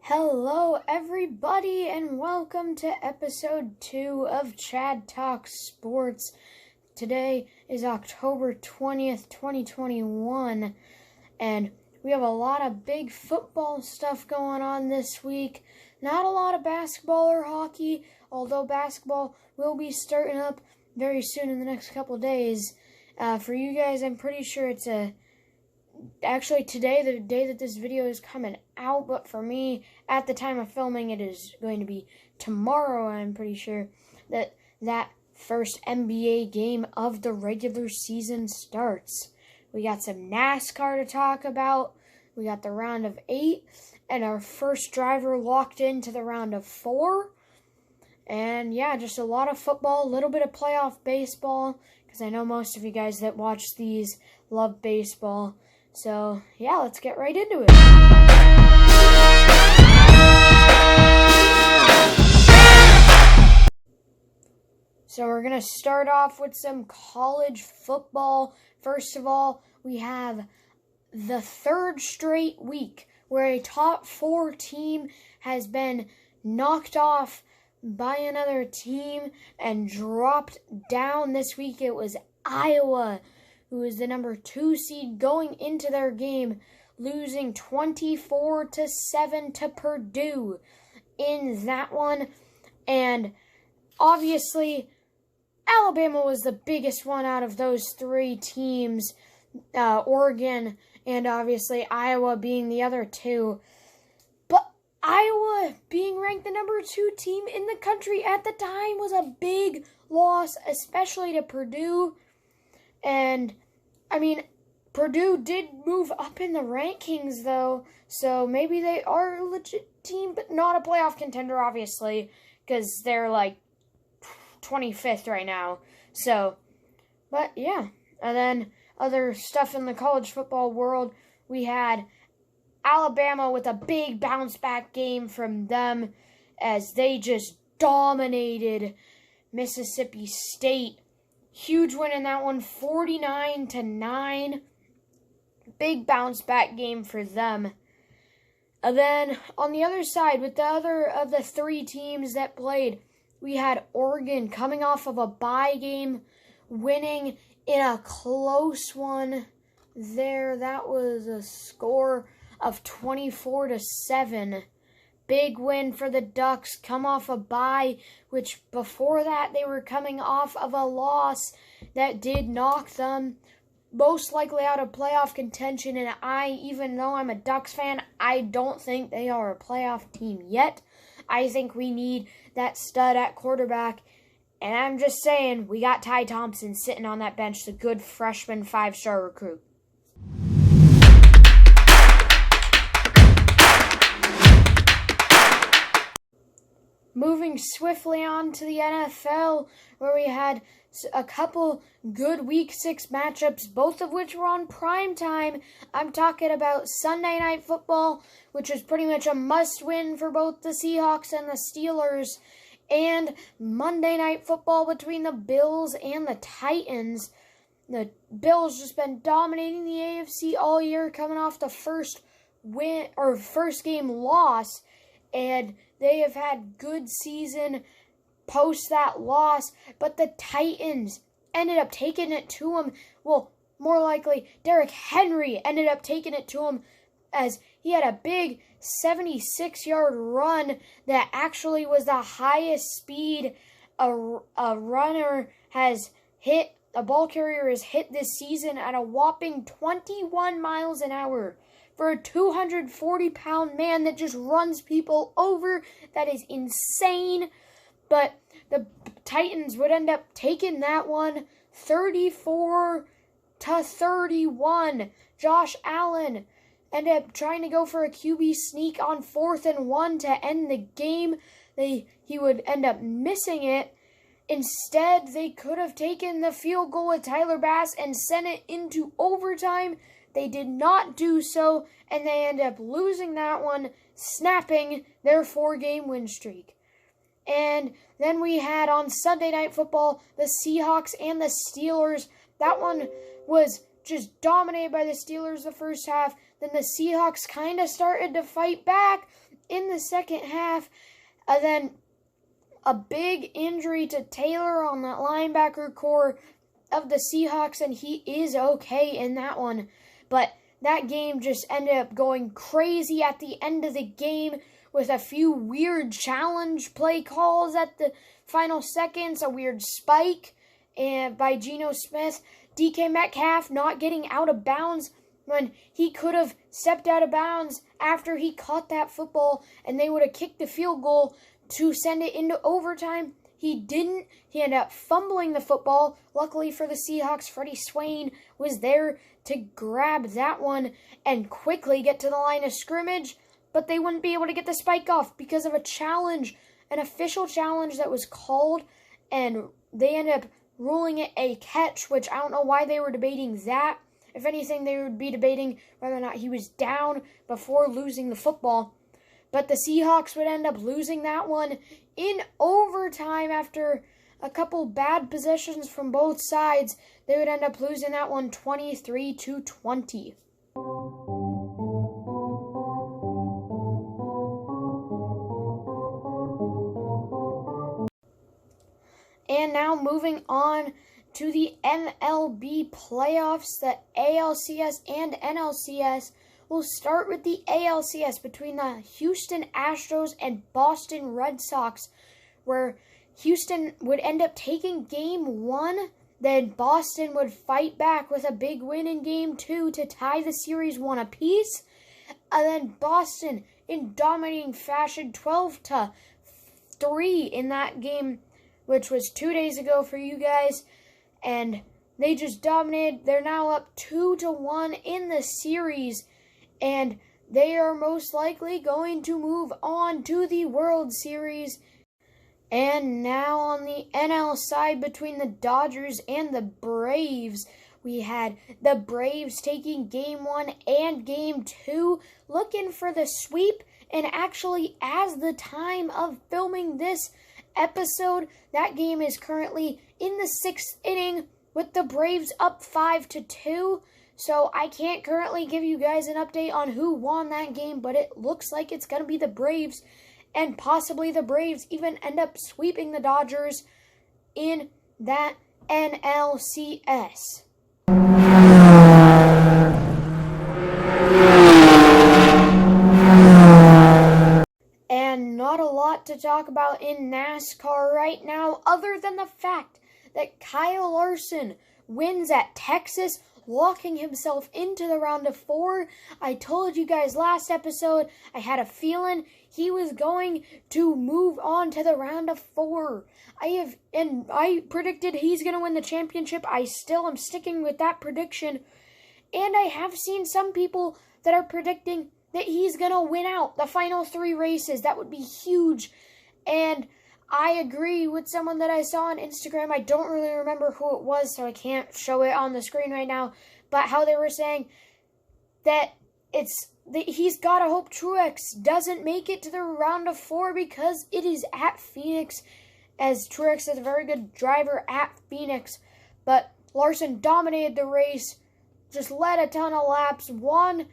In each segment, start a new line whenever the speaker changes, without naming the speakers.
Hello, everybody, and welcome to episode 2 of Chad Talks Sports. Today is October 20th, 2021, and we have a lot of big football stuff going on this week. Not a lot of basketball or hockey, although basketball will be starting up very soon in the next couple days. For you guys, I'm pretty sure it's actually today, the day that this video is coming out, but for me, at the time of filming, it is going to be tomorrow. I'm pretty sure that first NBA game of the regular season starts. We got some Nascar to talk about. We got the round of 8, and our first driver locked into the round of 4. And yeah, just a lot of football, a little bit of playoff baseball, because I know most of you guys that watch these love baseball. So, yeah, let's get right into it. So we're going to start off with some college football. First of all, we have the third straight week where a top 4 team has been knocked off by another team and dropped down. This week it was Iowa, who is the number 2 seed going into their game, losing 24-7 to Purdue in that one. And obviously, Alabama was the biggest one out of those 3 teams, Oregon and obviously Iowa being the other 2. But Iowa being ranked the number 2 team in the country at the time was a big loss, especially to Purdue. And, I mean, Purdue did move up in the rankings, though, so maybe they are a legit team, but not a playoff contender, obviously, because they're, like, 25th right now. So, but, yeah. And then other stuff in the college football world, we had Alabama with a big bounce-back game from them as they just dominated Mississippi State. Huge win in that one, 49-9. Big bounce-back game for them. And then, on the other side, with the other of the 3 teams that played, we had Oregon coming off of a bye game, winning in a close one there. That was a score of 24-7. Big win for the Ducks, come off a bye, which before that they were coming off of a loss that did knock them most likely out of playoff contention. And even though I'm a Ducks fan, I don't think they are a playoff team yet. I think we need that stud at quarterback. And I'm just saying, we got Ty Thompson sitting on that bench, the good freshman 5-star recruit. Moving swiftly on to the NFL, where we had a couple good Week 6 matchups, both of which were on prime time. I'm talking about Sunday Night Football, which was pretty much a must-win for both the Seahawks and the Steelers, and Monday Night Football between the Bills and the Titans. The Bills just been dominating the AFC all year, coming off the first game loss, and they have had good season post that loss, but the Titans ended up taking it to them. Well, more likely, Derrick Henry ended up taking it to him as he had a big 76-yard run that actually was the highest speed a runner has hit, a ball carrier has hit this season at a whopping 21 miles an hour. For a 240-pound man that just runs people over, that is insane. But the Titans would end up taking that one 34-31. Josh Allen ended up trying to go for a QB sneak on 4th and 1 to end the game. He would end up missing it. Instead, they could have taken the field goal with Tyler Bass and sent it into overtime. They did not do so, and they ended up losing that one, snapping their 4-game win streak. And then we had on Sunday Night Football, the Seahawks and the Steelers. That one was just dominated by the Steelers the first half. Then the Seahawks kind of started to fight back in the second half. And then a big injury to Taylor on that linebacker core of the Seahawks, and he is okay in that one. But that game just ended up going crazy at the end of the game with a few weird challenge play calls at the final seconds, a weird spike by Geno Smith, DK Metcalf not getting out of bounds when he could have stepped out of bounds after he caught that football, and they would have kicked the field goal to send it into overtime. He didn't. He ended up fumbling the football. Luckily for the Seahawks, Freddie Swain was there to grab that one and quickly get to the line of scrimmage, but they wouldn't be able to get the spike off because of a challenge, an official challenge that was called, and they ended up ruling it a catch, which I don't know why they were debating that. If anything, they would be debating whether or not he was down before losing the football. But the Seahawks would end up losing that one in overtime after a couple bad possessions from both sides. They would end up losing that one 23-20. And now moving on to the MLB playoffs, the ALCS and NLCS. We'll start with the ALCS between the Houston Astros and Boston Red Sox, where Houston would end up taking Game 1, then Boston would fight back with a big win in Game 2 to tie the series 1 apiece, and then Boston in dominating fashion 12-3 in that game, which was 2 days ago for you guys, and they just dominated. They're now up 2-1 in the series, and they are most likely going to move on to the World Series. And now on the NL side between the Dodgers and the Braves, we had the Braves taking Game 1 and Game 2, looking for the sweep. And actually, as the time of filming this episode, that game is currently in the 6th inning with the Braves up 5-2. So I can't currently give you guys an update on who won that game, but it looks like it's going to be the Braves, and possibly the Braves even end up sweeping the Dodgers in that NLCS. And not a lot to talk about in NASCAR right now, other than the fact that Kyle Larson wins at Texas, locking himself into the round of 4. I told you guys last episode I had a feeling he was going to move on to the round of 4. I predicted he's going to win the championship. I still am sticking with that prediction. And I have seen some people that are predicting that he's going to win out the final 3 races. That would be huge. And I agree with someone that I saw on Instagram. I don't really remember who it was, so I can't show it on the screen right now. But how they were saying that he's got to hope Truex doesn't make it to the round of 4 because it is at Phoenix, as Truex is a very good driver at Phoenix. But Larson dominated the race, just led a ton of laps, won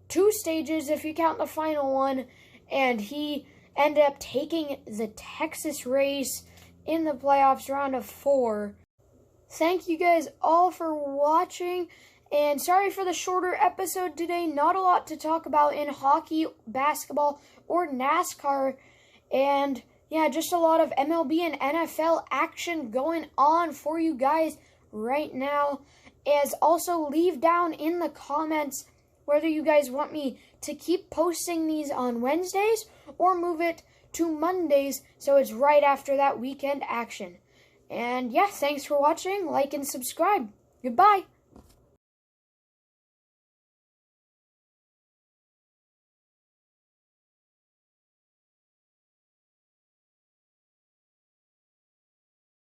2 stages if you count the final one, and he ended up taking the Texas race in the playoffs round of 4. Thank you guys all for watching, and sorry for the shorter episode today. Not a lot to talk about in hockey, basketball, or NASCAR, and yeah, just a lot of MLB and NFL action going on for you guys right now. As also, leave down in the comments whether you guys want me to keep posting these on Wednesdays or move it to Mondays so it's right after that weekend action. And yeah, thanks for watching. Like and subscribe. Goodbye.